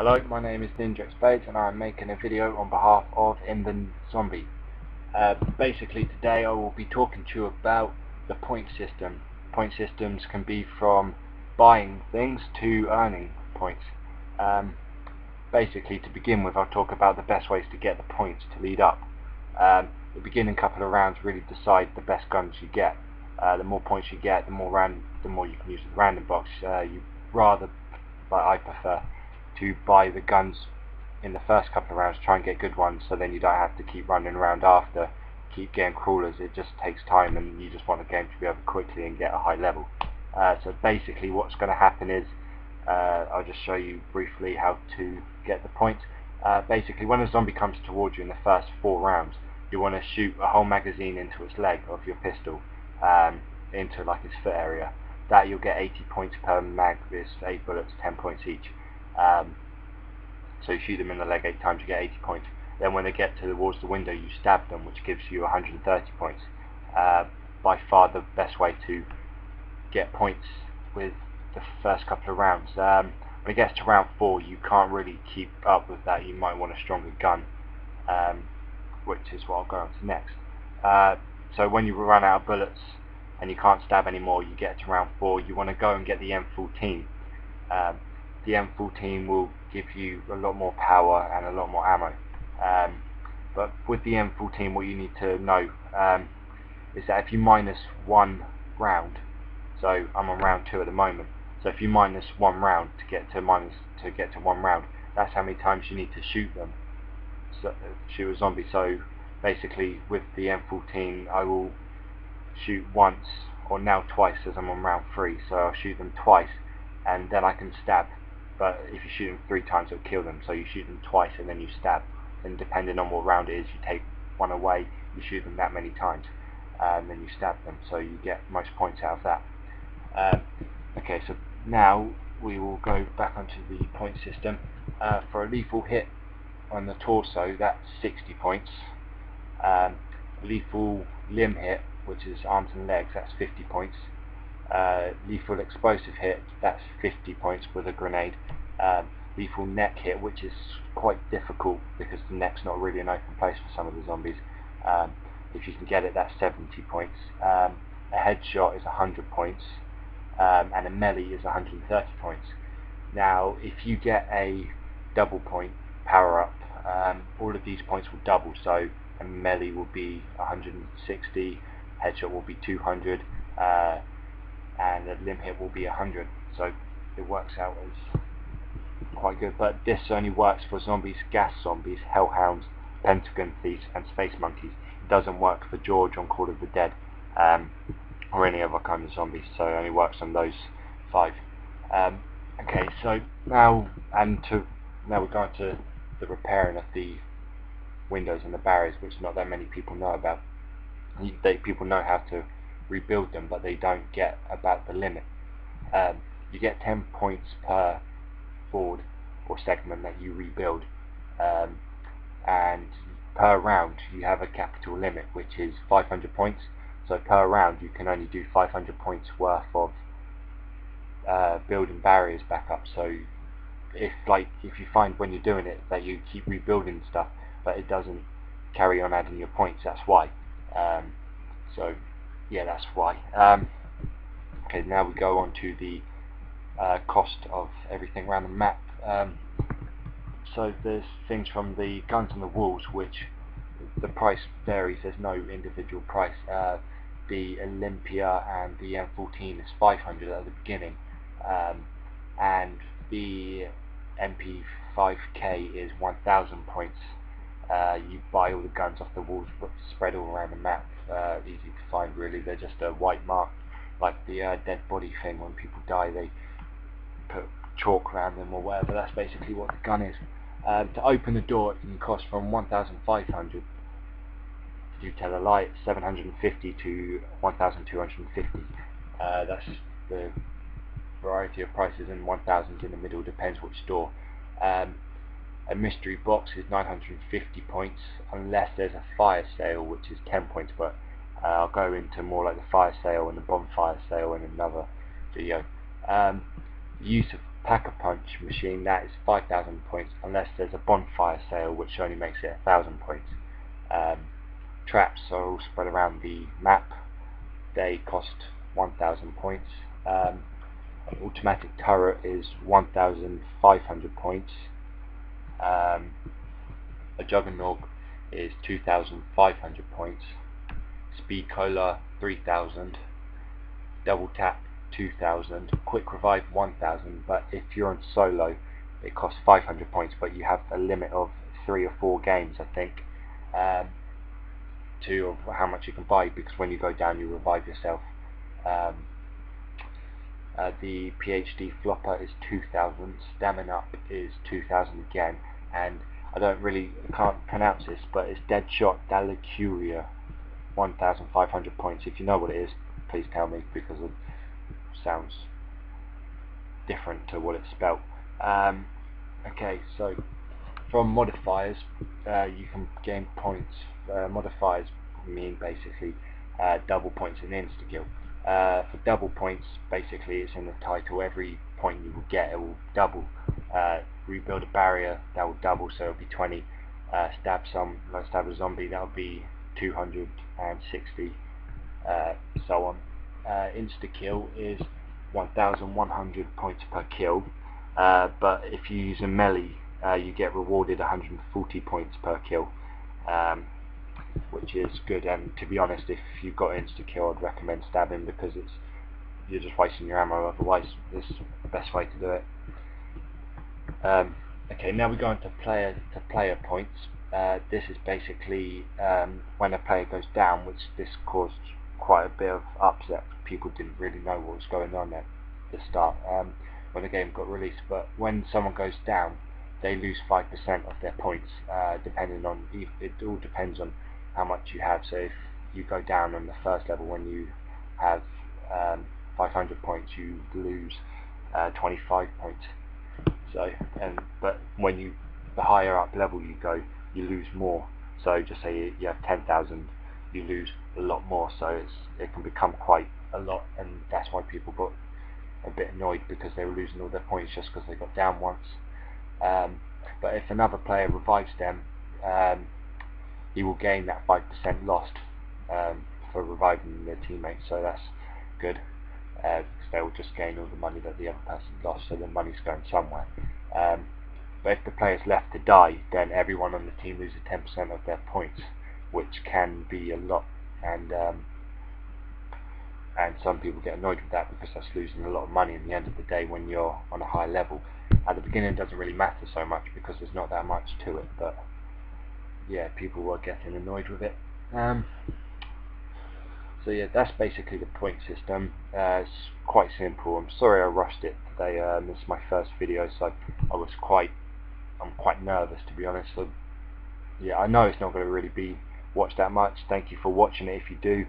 Hello, my name is InTheZombie and I'm making a video on behalf of InTheZombie. Basically today I will be talking to you about the point system. Point systems can be from buying things to earning points. Basically to begin with, I'll talk about the best ways to get the points to lead up. The beginning couple of rounds really decide the best guns you get. The more points you get, the more you can use the random box. I prefer to buy the guns in the first couple of rounds, try and get good ones, so then you don't have to keep running around after, keep getting crawlers. It just takes time and you just want the game to be over quickly and get a high level. So basically what's going to happen is, I'll just show you briefly how to get the points. Basically when a zombie comes towards you in the first 4 rounds, you want to shoot a whole magazine into its leg of your pistol, into like its foot area. That you'll get 80 points per mag. There's 8 bullets, 10 points each. So you shoot them in the leg 8 times, you get 80 points. Then when they get towards the window, you stab them, which gives you 130 points. By far the best way to get points with the first couple of rounds. When it gets to round 4, you can't really keep up with that. You might want a stronger gun, which is what I'll go on to next. So when you run out of bullets and you can't stab anymore, you get to round 4, you want to go and get the M14. The M14 will give you a lot more power and a lot more ammo. But with the M14, what you need to know is that if you minus 1 round, so I'm on round 2 at the moment, so if you minus 1 round to get to 1 round, that's how many times you need to shoot them. So, shoot a zombie. So basically with the M14 I will shoot once, or now twice, as I'm on round 3, so I'll shoot them twice and then I can stab. But if you shoot them 3 times, it'll kill them. So you shoot them twice and then you stab. And depending on what round it is, you take 1 away, you shoot them that many times, and then you stab them. So you get most points out of that. Okay, so now we will go back onto the point system. For a lethal hit on the torso, that's 60 points. Lethal limb hit, which is arms and legs, that's 50 points. Lethal explosive hit, that's 50 points with a grenade. Lethal neck hit, which is quite difficult because the neck's not really an open place for some of the zombies. If you can get it, that's 70 points. A headshot is 100 points, and a melee is 130 points. Now if you get a double point power up, all of these points will double, so a melee will be 160, headshot will be 200, and a limb hit will be 100, so it works out as quite good. But this only works for zombies, gas zombies, hellhounds, pentagon thieves and space monkeys. It doesn't work for George on Call of the Dead, or any other kind of zombies, so it only works on those 5. Okay, so now we're going to the repairing of the windows and the barriers, which not that many people know about. People know how to rebuild them, but they don't get about the limit. You get 10 points per board or segment that you rebuild, and per round you have a capital limit, which is 500 points. So per round you can only do 500 points worth of building barriers back up. So if you find when you're doing it that you keep rebuilding stuff but it doesn't carry on adding your points, that's why. So yeah, that's why. Okay, now we go on to the cost of everything around the map. So there's things from the guns on the walls, which the price varies. There's no individual price. The Olympia and the M14 is 500 at the beginning, and the MP5K is 1000 points. You buy all the guns off the walls, spread all around the map. Easy to find, really. They're just a white mark, like the dead body thing. When people die, they put chalk around them or whatever. That's basically what the gun is. To open the door, it can cost from 1,500. You tell a lie, it's 750 to 1,250. That's the variety of prices, and 1,000 in the middle, depends which store. A mystery box is 950 points, unless there's a fire sale, which is 10 points, but I'll go into more like the fire sale and the bonfire sale in another video. Use of Pack-a-Punch machine, that is 5,000 points, unless there's a bonfire sale which only makes it 1,000 points. Traps are all spread around the map, they cost 1,000 points. An automatic turret is 1,500 points. A juggernaut is 2,500 points. Speed cola 3,000. Double tap 2,000. Quick revive 1,000. But if you're on solo, it costs 500 points. But you have a limit of 3 or 4 games, I think, to how much you can buy. Because when you go down, you revive yourself. The PhD flopper is 2,000. Stamina up is 2,000 again. And I can't pronounce this, but it's Deadshot Dalicuria, 1,500 points. If you know what it is, please tell me, because it sounds different to what it's spelt. Okay, so from modifiers, you can gain points. Modifiers mean basically double points in insta-kill. For double points, basically it's in the title. Every point you will get, it will double. Rebuild a barrier, that will double, so it'll be 20. Stab a zombie, that'll be 260, so on. Insta-kill is 1,100 points per kill, but if you use a melee, you get rewarded 140 points per kill, which is good. And to be honest, if you've got insta-kill, I'd recommend stabbing, because you're just wasting your ammo. Otherwise, this is the best way to do it. Okay, now we go into player points. This is basically when a player goes down, which this caused quite a bit of upset. People didn't really know what was going on at the start when the game got released. But when someone goes down, they lose 5% of their points, depending on, it all depends on how much you have. So if you go down on the first level, when you have 500 points, you lose 25 points. So, but when the higher up level you go, you lose more. So just say you have 10,000, you lose a lot more. So it can become quite a lot, and that's why people got a bit annoyed, because they were losing all their points just because they got down once. But if another player revives them, he will gain that 5% lost for reviving their teammates. So that's good. Because they will just gain all the money that the other person lost, so the money's going somewhere. But if the player's left to die, then everyone on the team loses 10% of their points, which can be a lot, and some people get annoyed with that, because that's losing a lot of money in the end of the day when you're on a high level. At the beginning it doesn't really matter so much, because there's not that much to it, but yeah, people were getting annoyed with it. So yeah, that's basically the point system. It's quite simple. I'm sorry I rushed it today. This is my first video, so I'm quite nervous, to be honest. So yeah, I know it's not going to really be watched that much. Thank you for watching it if you do.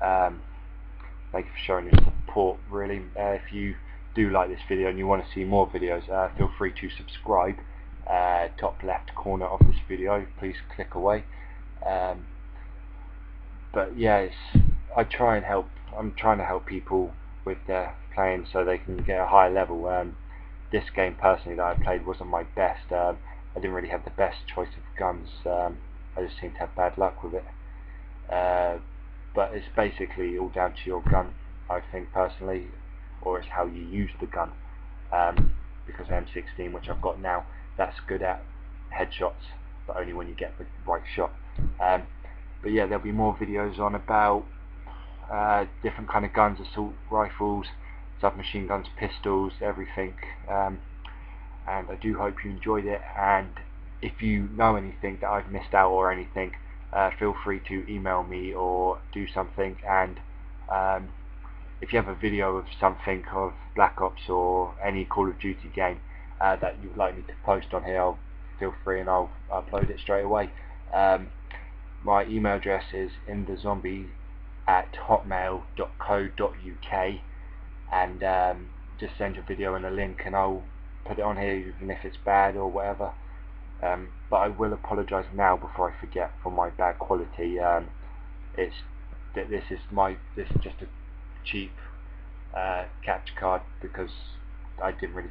Thank you for showing your support, really. If you do like this video and you want to see more videos, feel free to subscribe. Top left corner of this video, please click away. But yeah, I'm trying to help people with their playing, so they can get a higher level. This game personally that I played wasn't my best. I didn't really have the best choice of guns. I just seemed to have bad luck with it. But it's basically all down to your gun, I think personally, or it's how you use the gun. Because M16, which I've got now, that's good at headshots, but only when you get the right shot. But yeah, there'll be more videos on about different kind of guns, assault rifles, submachine guns, pistols, everything. And I do hope you enjoyed it, and if you know anything that I've missed out or anything, feel free to email me or do something. And if you have a video of something, of Black Ops or any Call of Duty game that you'd like me to post on here, feel free and I'll upload it straight away. My email address is InTheZombie@hotmail.co.uk, and just send your video and a link and I'll put it on here, even if it's bad or whatever. But I will apologise now before I forget for my bad quality. This is just a cheap capture card, because I didn't really